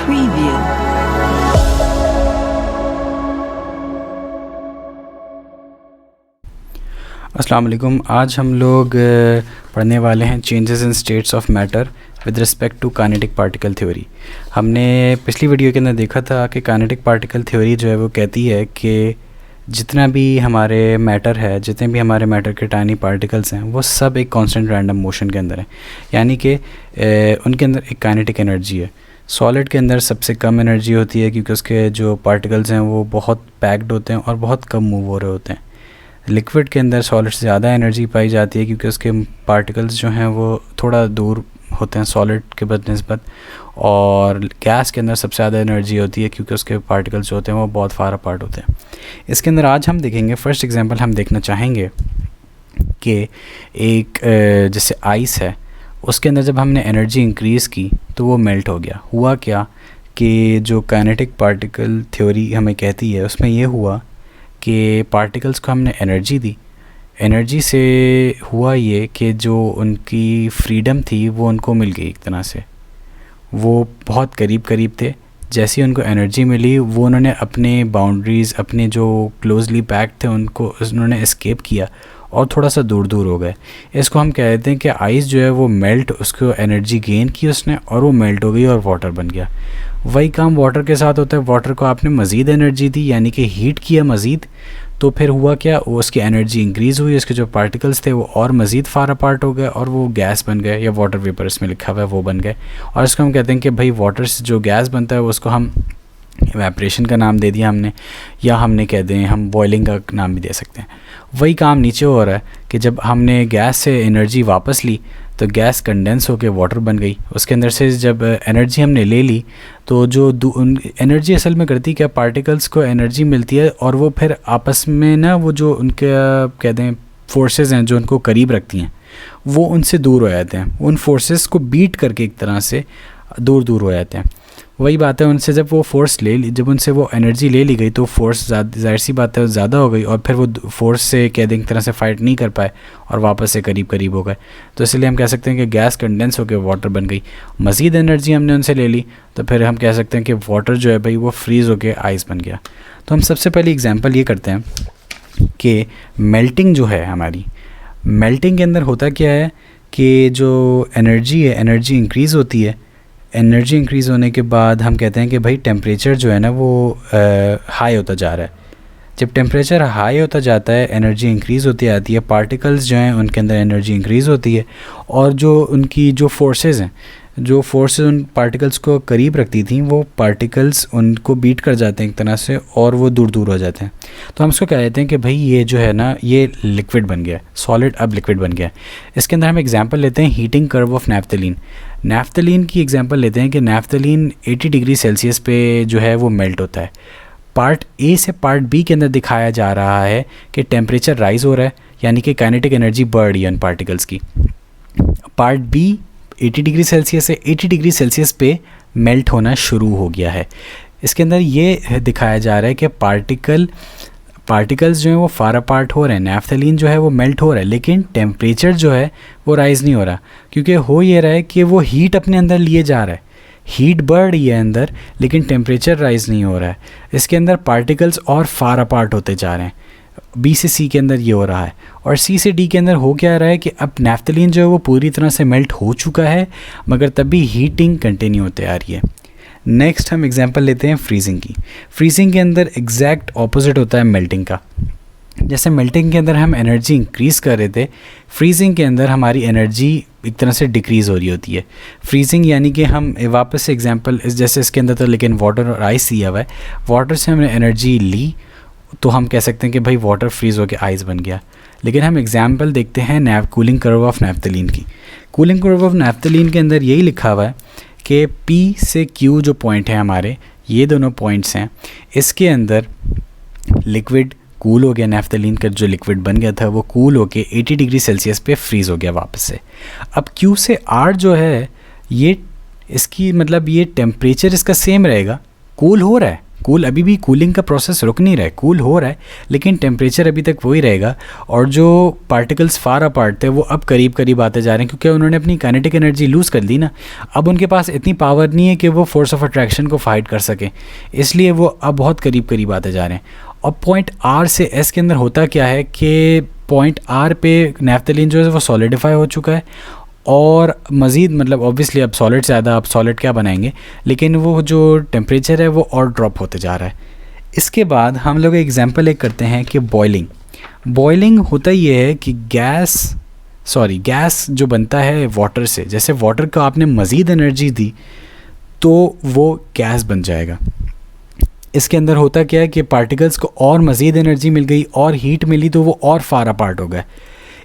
Preview. अस्सलाम वालेकुम। आज हम लोग पढ़ने वाले हैं changes in states of matter with respect to kinetic particle theory. हमने पिछली वीडियो के अंदर देखा था कि काइनेटिक पार्टिकल थ्योरी जो है वो कहती है कि जितना भी हमारे मैटर है, जितने भी हमारे मैटर के टाइनी पार्टिकल्स हैं, वो सब एक कांस्टेंट रैंडम मोशन के अंदर हैं, यानी कि उनके अंदर एक काइनेटिक एनर्जी है। सॉलिड के अंदर सबसे कम एनर्जी होती है क्योंकि उसके जो पार्टिकल्स हैं वो बहुत पैक्ड होते हैं और बहुत कम मूव हो रहे होते हैं। लिक्विड के अंदर सॉलिड से ज़्यादा एनर्जी पाई जाती है क्योंकि उसके पार्टिकल्स जो हैं वो थोड़ा दूर होते हैं सॉलिड के बनिस्बत, और गैस के अंदर सबसे ज़्यादा एनर्जी होती है क्योंकि उसके पार्टिकल्स जो होते हैं वो बहुत फार अपार्ट होते हैं। इसके अंदर आज हम देखेंगे, फर्स्ट एग्जांपल हम देखना चाहेंगे कि एक जैसे आइस है, उसके अंदर जब हमने एनर्जी इंक्रीज़ की तो वो मेल्ट हो गया। हुआ क्या कि जो काइनेटिक पार्टिकल थ्योरी हमें कहती है उसमें ये हुआ कि पार्टिकल्स को हमने एनर्जी दी। एनर्जी से हुआ ये कि जो उनकी फ्रीडम थी वो उनको मिल गई एक तरह से। वो बहुत करीब करीब थे, जैसे उनको एनर्जी मिली वो उन्होंने अपने बाउंड्रीज़, अपने जो क्लोजली पैक्ड थे उनको उन्होंने एस्केप किया और थोड़ा सा दूर दूर हो गए। इसको हम कहते हैं कि आइस जो है वो मेल्ट, उसको एनर्जी गेन की उसने और वो मेल्ट हो गई और वाटर बन गया। वही काम वाटर के साथ होता है। वाटर को आपने मज़ीद एनर्जी दी, यानी कि हीट किया मज़ीद, तो फिर हुआ क्या, वो उसकी एनर्जी इंक्रीज़ हुई, उसके जो पार्टिकल्स थे वो और मज़ीद फार अपार्ट हो गए और वो गैस बन गए, या वाटर वेपर इसमें लिखा हुआ है वो बन गए। और इसको हम कहते हैं कि भाई वाटर से जो गैस बनता है उसको हम इवेपोरेशन का नाम दे दिया हमने, या हमने कह दें हम बॉइलिंग का नाम भी दे सकते हैं। वही काम नीचे हो रहा है कि जब हमने गैस से एनर्जी वापस ली तो गैस कंडेंस होकर वाटर बन गई। उसके अंदर से जब एनर्जी हमने ले ली तो जो एनर्जी असल में करती क्या, पार्टिकल्स को एनर्जी मिलती है और वो फिर आपस में ना वो जो उनके कह दें फोर्सेस हैं जो उनको करीब रखती हैं वो उनसे दूर हो जाते हैं। उन फोर्सेस को बीट करके एक तरह से दूर दूर हो जाते हैं। वही बात है, उनसे जब वो फोर्स ले ली, जब उनसे वो एनर्जी ले ली गई तो फोर्स जाहिर सी बात है ज़्यादा हो गई और फिर वो फोर्स से कह दें एक तरह से फ़ाइट नहीं कर पाए और वापस से करीब करीब हो गए। तो इसलिए हम कह सकते हैं कि गैस कंडेंस होकर वाटर बन गई। मज़ीद एनर्जी हमने उनसे ले ली तो फिर हम कह सकते हैं कि वाटर जो है भाई वो फ्रीज़ होकर आइस बन गया। तो हम सबसे पहले एग्जाम्पल ये करते हैं कि मेल्टिंग जो है हमारी, मेल्टिंग के अंदर होता क्या है कि जो एनर्जी है, एनर्जी इंक्रीज़ होती है। एनर्जी इंक्रीज़ होने के बाद हम कहते हैं कि भाई टेम्परेचर जो है ना वो हाई होता जा रहा है। जब टेम्परेचर हाई होता जाता है एनर्जी इंक्रीज़ होती आती है, पार्टिकल्स जो हैं उनके अंदर एनर्जी इंक्रीज़ होती है और जो उनकी जो फोर्सेस हैं, जो फोर्सेस उन पार्टिकल्स को करीब रखती थी वो पार्टिकल्स उनको बीट कर जाते हैं एक तरह से और वो दूर दूर हो जाते हैं। तो हम इसको कह देते हैं कि भाई ये जो है ना ये लिक्विड बन गया, सॉलिड अब लिक्विड बन गया। इसके अंदर हम एग्जांपल लेते हैं heating curve of naphthalene. Naphthalene की एग्जांपल लेते हैं कि नैफ्थलीन 80 डिग्री सेल्सियस पे जो है वो मेल्ट होता है। पार्ट ए से पार्ट बी के अंदर दिखाया जा रहा है कि टेम्परेचर राइज़ हो रहा है, यानी कि काइनेटिक एनर्जी बढ़ रही है उन पार्टिकल्स की। पार्ट बी 80 डिग्री सेल्सियस से 80 डिग्री सेल्सियस पे मेल्ट होना शुरू हो गया है। इसके अंदर ये दिखाया जा रहा है कि पार्टिकल्स जो हैं वो फार अपार्ट हो रहे हैं, नैफ्थलीन जो है वो मेल्ट हो रहा है, लेकिन टेम्परेचर जो है वो राइज़ नहीं हो रहा क्योंकि हो ये रहा है कि वो हीट अपने अंदर लिए जा रहा है। हीट बढ़ रही है अंदर लेकिन टेम्परेचर राइज़ नहीं हो रहा है। इसके अंदर पार्टिकल्स और फार अपार्ट होते जा रहे हैं। बी से सी के अंदर ये हो रहा है और सी से डी के अंदर हो क्या रहा है कि अब नैफ्थलीन जो है वो पूरी तरह से मेल्ट हो चुका है मगर तब भी हीटिंग कंटिन्यू होते आ रही है। नेक्स्ट हम एग्जांपल लेते हैं फ्रीजिंग की। फ्रीजिंग के अंदर एग्जैक्ट ऑपोजिट होता है मेल्टिंग का। जैसे मेल्टिंग के अंदर हम एनर्जी इंक्रीज़ कर रहे थे, फ्रीजिंग के अंदर हमारी एनर्जी एक तरह से डिक्रीज़ हो रही होती है। फ्रीजिंग यानी कि हम वापस से एग्जांपल जैसे इसके अंदर तो लेकिन वाटर और आइस दिया हुआ है, वाटर से हमने एनर्जी ली तो हम कह सकते हैं कि भाई वाटर फ्रीज़ होकर आइस बन गया। लेकिन हम एग्जांपल देखते हैं कूलिंग कर्व ऑफ नैफ्थलीन की। कूलिंग कर्व ऑफ नैफ्थलीन के अंदर यही लिखा हुआ है कि P से Q जो पॉइंट है हमारे, ये दोनों पॉइंट्स हैं, इसके अंदर लिक्विड कूल हो गया। नैफ्थलीन का जो लिक्विड बन गया था वो कूल होके 80 डिग्री सेल्सियस पे फ्रीज़ हो गया वापस से। अब Q से R जो है ये इसकी मतलब ये टेम्परेचर इसका सेम रहेगा, कूल हो रहा है, कूल अभी भी कूलिंग का प्रोसेस रुक नहीं रहा है, कूल हो रहा है लेकिन टेम्परेचर अभी तक वही रहेगा। और जो पार्टिकल्स फार अपार्ट थे वो अब करीब करीब आते जा रहे हैं, क्योंकि उन्होंने अपनी काइनेटिक एनर्जी लूज़ कर दी ना। अब उनके पास इतनी पावर नहीं है कि वो फोर्स ऑफ अट्रैक्शन को फाइट कर सकें, इसलिए वो अब बहुत करीब करीब आते जा रहे हैं। और पॉइंट आर से एस के अंदर होता क्या है कि पॉइंट आर पे नैफ्थलीन जो है वो सॉलिडिफाई हो चुका है, और मज़ीद मतलब ऑब्वियसली अब सॉलिड से ज़्यादा, अब सॉलिड क्या बनाएंगे, लेकिन वो जो टेम्परेचर है वो और ड्रॉप होते जा रहा है। इसके बाद हम लोग एग्जांपल एक करते हैं कि बॉइलिंग होता ये है कि गैस जो बनता है वाटर से, जैसे वाटर को आपने मज़ीद एनर्जी दी तो वो गैस बन जाएगा। इसके अंदर होता क्या है कि पार्टिकल्स को और मज़ीद एनर्जी मिल गई और हीट मिली तो वो और फार अपार्ट हो गए।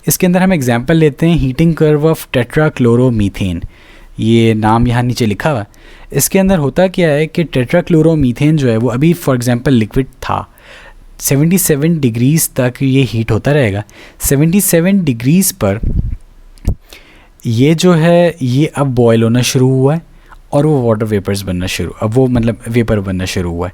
इसके अंदर हम एग्जांपल लेते हैं हीटिंग कर्व ऑफ टेट्राक्लोरोमीथेन, ये नाम यहाँ नीचे लिखा हुआ है। इसके अंदर होता क्या है कि टेट्राक्लोरोमीथेन जो है वो अभी फॉर एग्जांपल लिक्विड था, 77 डिग्रीज़ तक ये हीट होता रहेगा। 77 डिग्रीज़ पर ये जो है ये अब बॉयल होना शुरू हुआ है और वो वाटर वेपर्स बनना शुरू, अब वो मतलब वेपर बनना शुरू हुआ है।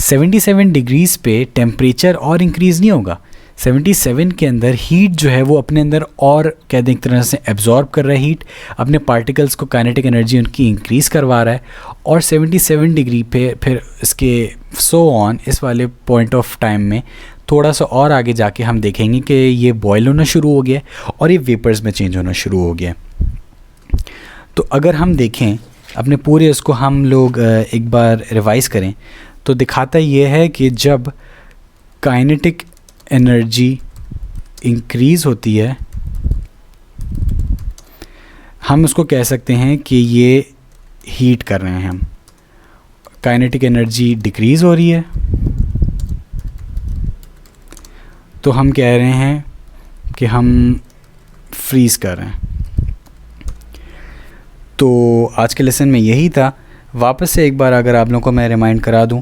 77 डिग्रीज़ पे टेम्परेचर और इंक्रीज़ नहीं होगा, 77 के अंदर हीट जो है वो अपने अंदर और कह दें एक तरह से एब्जॉर्ब कर रहा है हीट, अपने पार्टिकल्स को काइनेटिक एनर्जी उनकी इंक्रीज़ करवा रहा है। और 77 डिग्री पे फिर इसके सो ऑन इस वाले पॉइंट ऑफ टाइम में थोड़ा सा और आगे जाके हम देखेंगे कि ये बॉयल होना शुरू हो गया और ये वेपर्स में चेंज होना शुरू हो गया। तो अगर हम देखें अपने पूरे इसको हम लोग एक बार रिवाइज़ करें तो दिखाता ये है कि जब काइनेटिक एनर्जी इंक्रीज़ होती है हम उसको कह सकते हैं कि ये हीट कर रहे हैं हम। काइनेटिक एनर्जी डिक्रीज़ हो रही है तो हम कह रहे हैं कि हम फ्रीज़ कर रहे हैं। तो आज के लेसन में यही था। वापस से एक बार अगर आप लोगों को मैं रिमाइंड करा दूं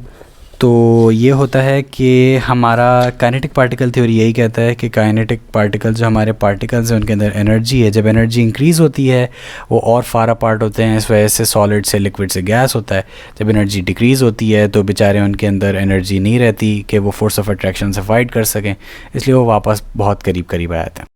तो ये होता है कि हमारा काइनेटिक पार्टिकल थ्योरी यही कहता है कि काइनेटिक पार्टिकल जो हमारे पार्टिकल्स हैं उनके अंदर एनर्जी है, जब एनर्जी इंक्रीज़ होती है वो और फार अपार्ट होते हैं, इस वजह से सॉलिड से लिक्विड से गैस होता है। जब एनर्जी डिक्रीज़ होती है तो बेचारे उनके अंदर एनर्जी नहीं रहती कि वो फोर्स ऑफ अट्रैक्शन से फाइट कर सकें, इसलिए वो वापस बहुत करीब करीब आ जाते हैं।